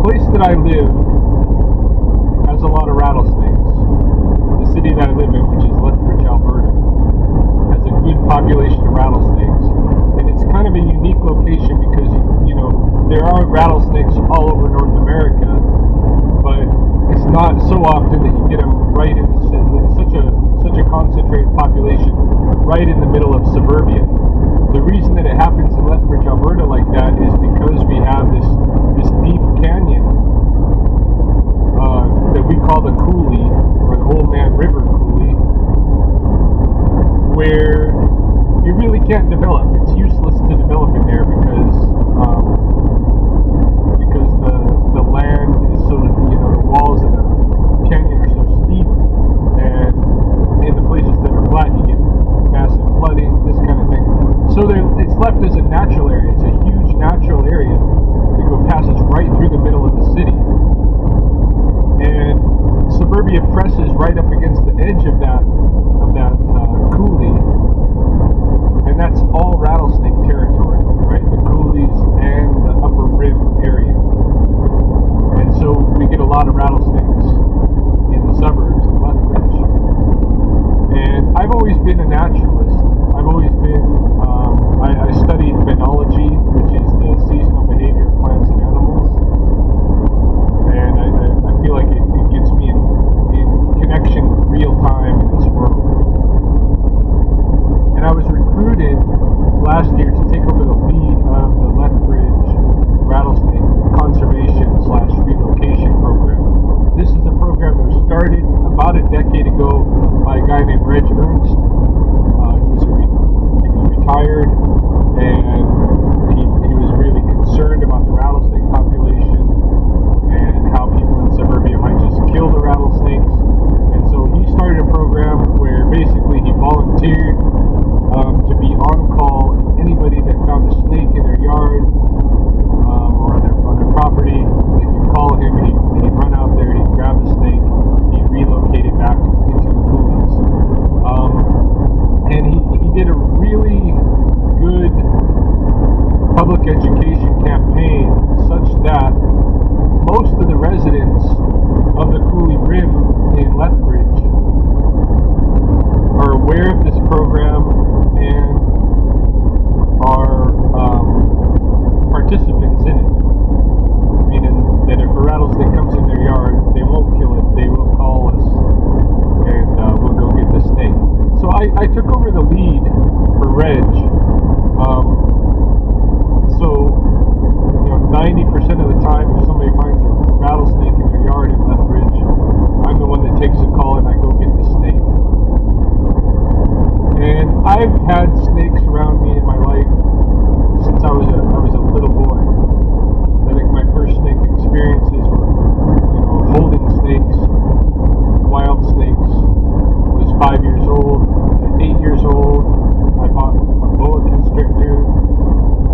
place that I live has a lot of rattlesnakes. The city that I live in, which is Lethbridge, Alberta, has a good population of rattlesnakes. And it's kind of a unique location because, there are rattlesnakes all over North America, but it's not so often that you get them right in the city. Such a concentrated population right in the middle of suburbia. The reason that it happens in Lethbridge, Alberta like that is because we have this deep canyon that we call the coulee, or the Old Man River coulee, where you really can't develop. It's useless to develop in there because the land is so, the walls of the canyon are so steep, and in the places that are flat you get massive flooding, this kind of thing. So it's left as a natural area. It's a huge natural area that passes right through the middle of the city. And suburbia presses right up against the edge of that coulee, and that's all rattlesnake territory, right? The coulees and the upper rim area. And so we get a lot of rattlesnakes in the suburbs of Lethbridge. And I've always been a naturalist. I've always been, I studied phenology, which is the seasonal behavior of plants and animals. And I feel like it gets me in connection with real time in this world. And I was recruited last year to take over the lead of the Lethbridge Rattlesnake Conservation/Relocation Program. This is a program that was started about a decade ago by a guy named Irwin. He was retired, and he was really concerned about the rattlesnake population and how people in suburbia might just kill the rattlesnakes. And so he started a program where basically he volunteered to be on call, and anybody that found a snake in their yard or on their property, if you call him, he'd run out there, he'd grab the snake, he'd relocate it back into the coulees. And he did a really good public education campaign such that most of the residents of the coulee rim in Lethbridge are aware of this program and are participants in it. Meaning that if a rattlesnake comes in their yard, they won't kill it, they will call us, and we'll go get the snake. So I took over the lead for Reg. So 90% of the time, if somebody finds a rattlesnake in their yard in Lethbridge, I'm the one that takes the call and I go get the snake. And I've had snakes around me in my life since I was a little boy. I think my first snake experiences were, holding snakes, wild snakes. I was 5 years old. At 8 years old, I bought a boa constrictor.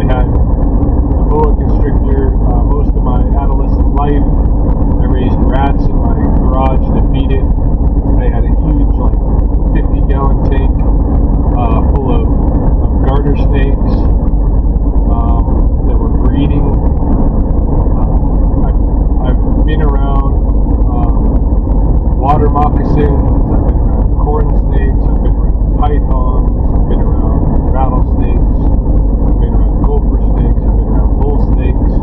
I had a boa constrictor most of my adolescent life. I raised rats in my garage to feed it. I had a huge, 50-gallon tank full of garter snakes that were breeding. I've been around water moccasins, I've been around corn snakes, I've been around pythons, I've been around rattlesnakes, I've been around gopher snakes, I've been around bull snakes,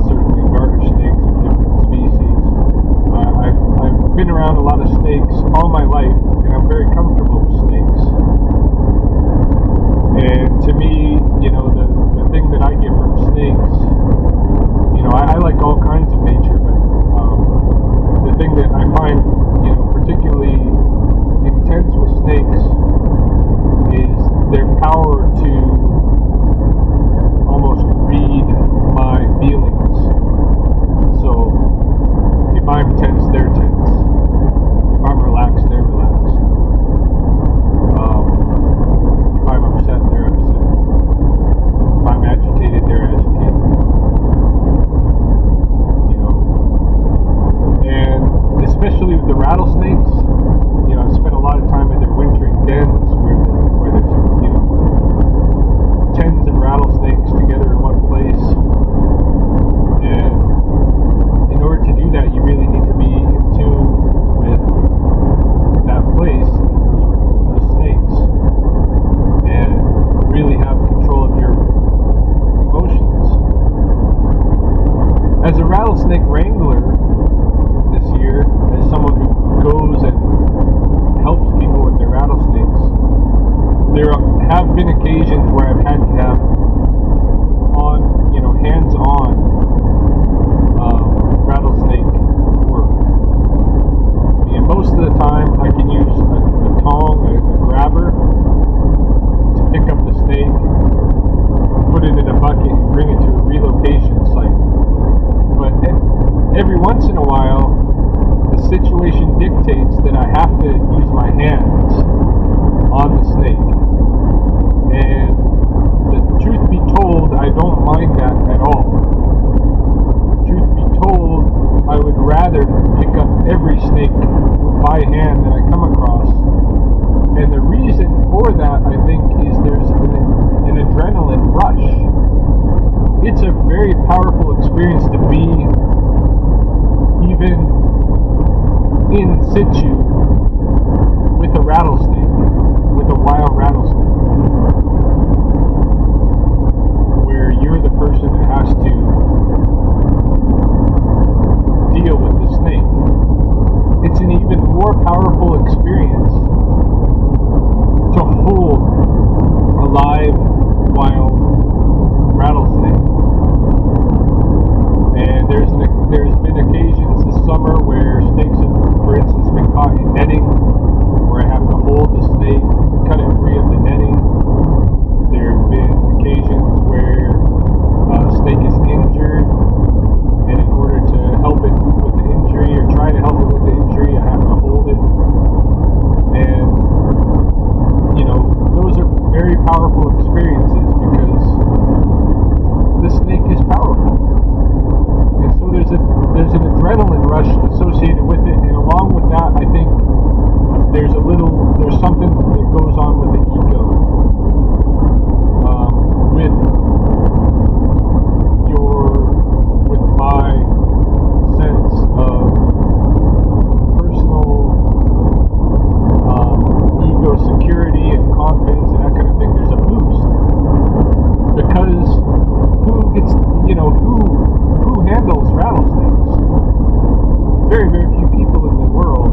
certainly garter snakes of different species. I've been around a lot of snakes all my life, and I'm very comfortable with snakes. And to me, the thing that I get from snakes, I like all kinds of nature, but the thing that I find, particularly intense with snakes is their power to almost read my feelings. So if I'm tense, they're tense. If I'm relaxed, they're relaxed. If I'm upset, they're upset. If I'm agitated, they're agitated. As a rattlesnake wrangler this year, as someone who goes and helps people with their rattlesnakes, there have been occasions where I've had to have hands-on rattlesnake work. And most of the time I can use a tong, a grabber, to pick up the snake, put it in a bucket, and bring it to a relocation site. But every once in a while, the situation dictates that I have to use my hands on the snake. And the truth be told, I don't mind that at all. Truth be told, I would rather pick up every snake by hand that I come across. And the reason for that, I think, is there's an adrenaline rush. It's a very powerful experience to be even in situ with a rattlesnake, with a wild rattlesnake, where you're the person that has to deal with the snake. It's an even more powerful experience to hold a live, wild rattlesnake. And there's been occasions this summer where snakes have, for instance, been caught in netting, where I have to hold the snake, cut it free of the netting. There have been occasions where a snake is injured, and in order to help it with the injury, or try to help it with the injury, I have to hold it. And, those are very powerful experiences because the snake is powerful. And so there's an adrenaline rush associated with it, and along with that, I think there's something that goes on with the ego, with my sense of personal ego security and confidence and that kind of thing. There's a boost because who handles rattlesnakes? Very, very few people in the world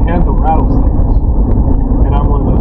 handle rattlesnakes, and I'm one of those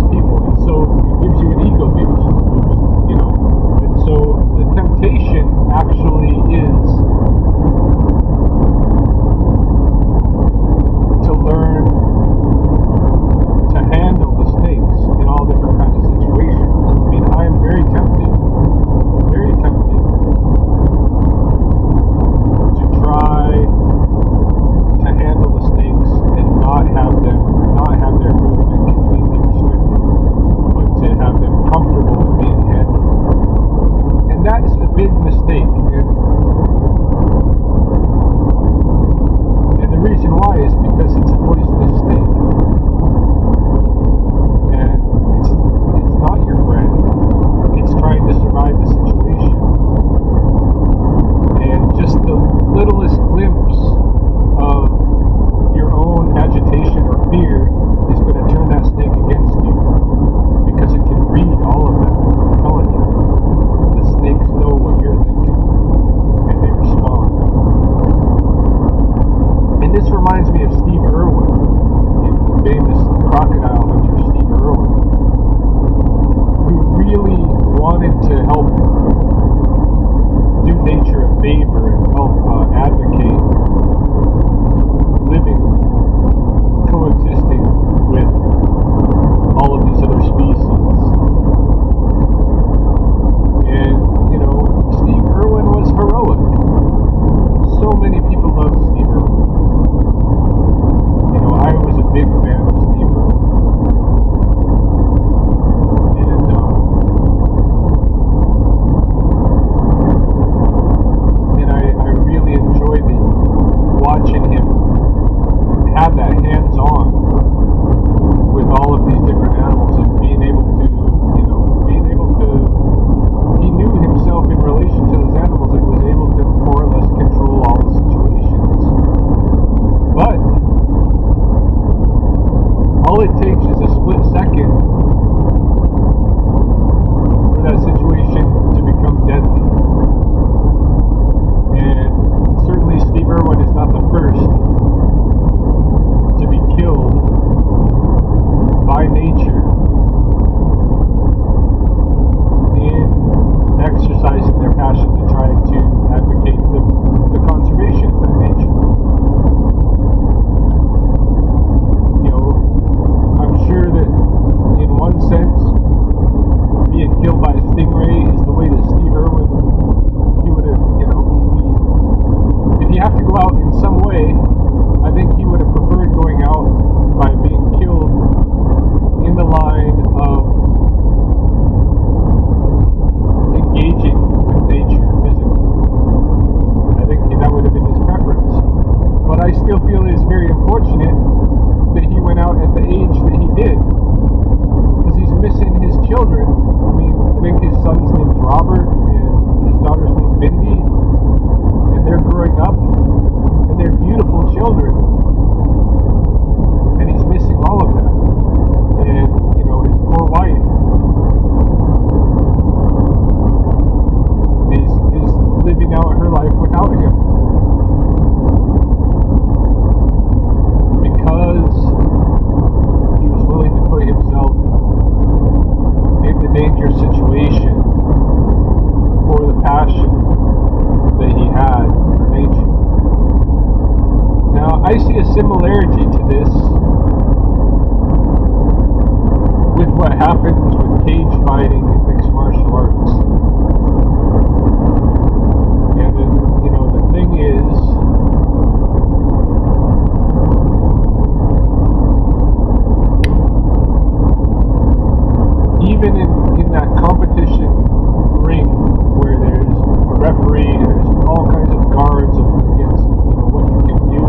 guards against, what you can do,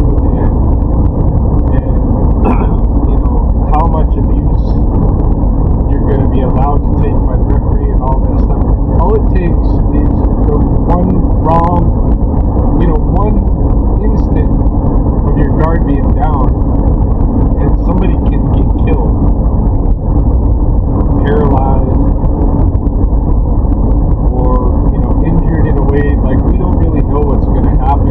and how much abuse you're going to be allowed to take by the referee and all that stuff. All it takes is the one wrong, one instant of your guard being down, and somebody can get killed, paralyzed, or injured in a way like we don't really know what's going to happen.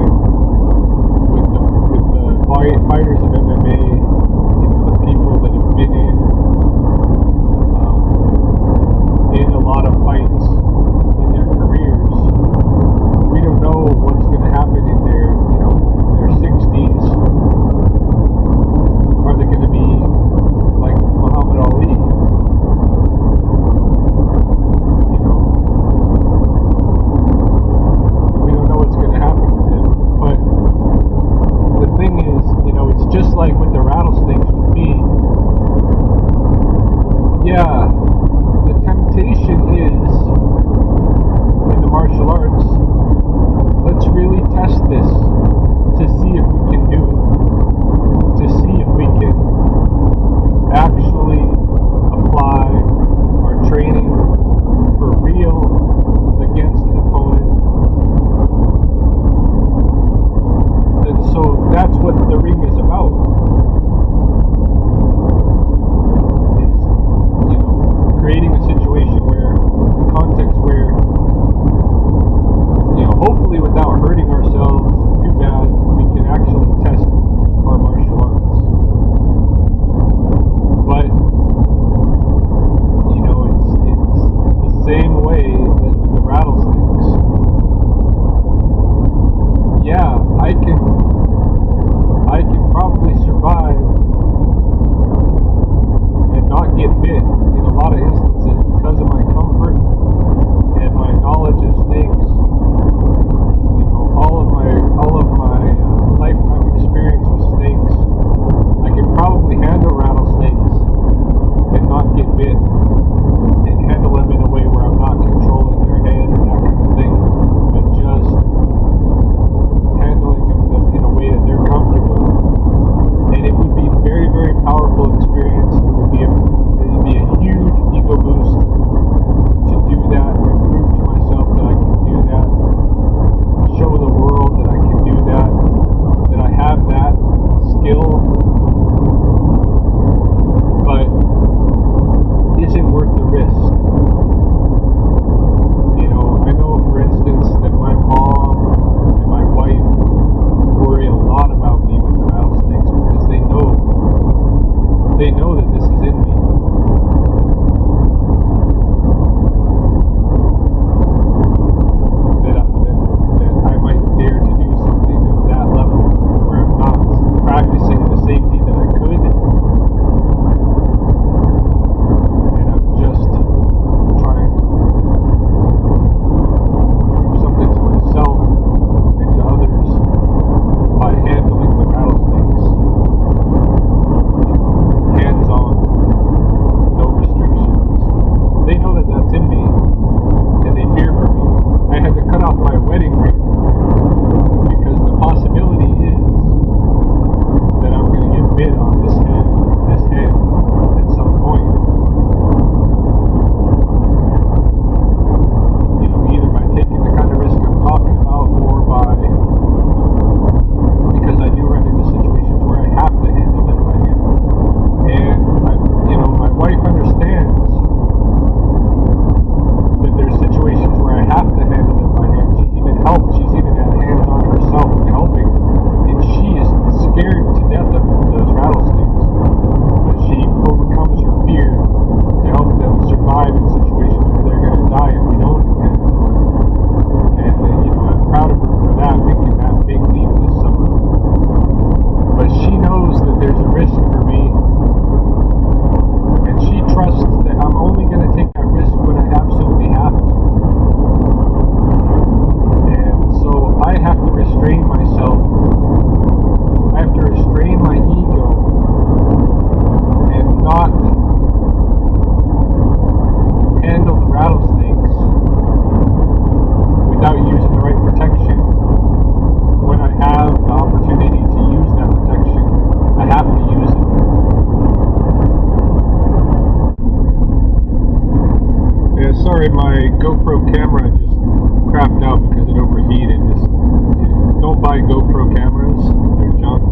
buy GoPro cameras. They're junk.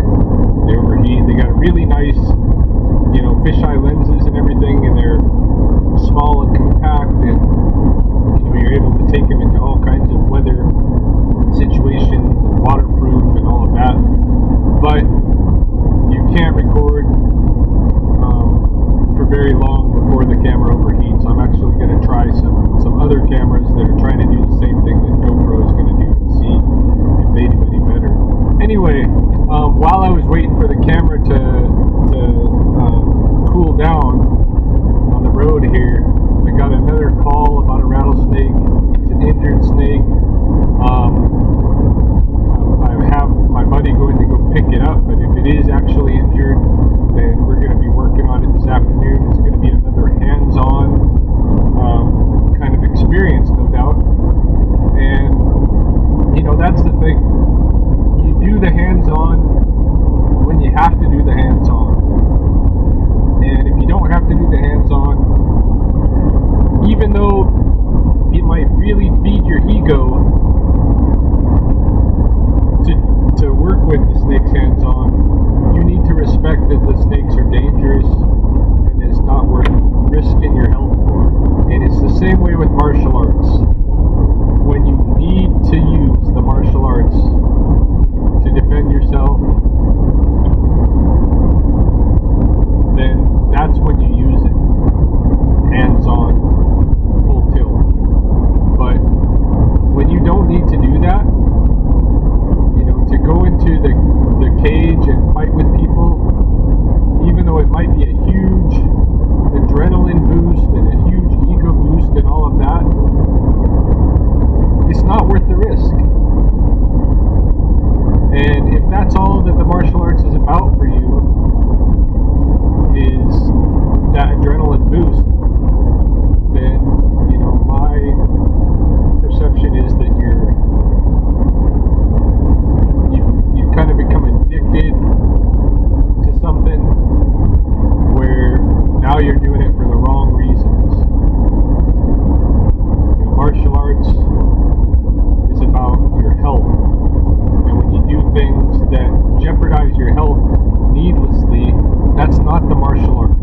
They overheat. They got really nice, fisheye lenses and everything, and they're small and compact, and you're able to take them into all kinds of weather situations and waterproof and all of that. But you can't record for very long before the camera overheats. I'm actually going to try some other cameras that are trying to do the same thing that GoPro is going to do and see if they do any better. Anyway, while I was waiting for the camera to cool down on the road here, I got another call about a rattlesnake. It's an injured snake. I have my buddy going to go pick it up, but if it is actually injured, then we're going to be working on it this afternoon. It's going to be another hands-on kind of experience, no doubt. And that's the thing. You do the hands-on when you have to do the hands-on. And if you don't have to do the hands-on, even though it might really feed your ego to work with the snakes hands-on, you need to respect that the snakes are dangerous and it's not worth risking your health for. And it's the same way with martial arts. When you need to use the martial arts to defend yourself, then that's when you use it. Hands-on, full tilt. But when you don't need to do that, to go into the cage and fight with people, even though it might be a huge adrenaline boost and a huge ego boost and all of that, it's not worth the risk. And if that's all that the martial arts is about for you, is that adrenaline boost, then, my perception is that you've kind of become addicted to something where now you're doing it for the wrong reasons. Martial arts is about your health, and when you do things that jeopardize your health needlessly, that's not the martial art.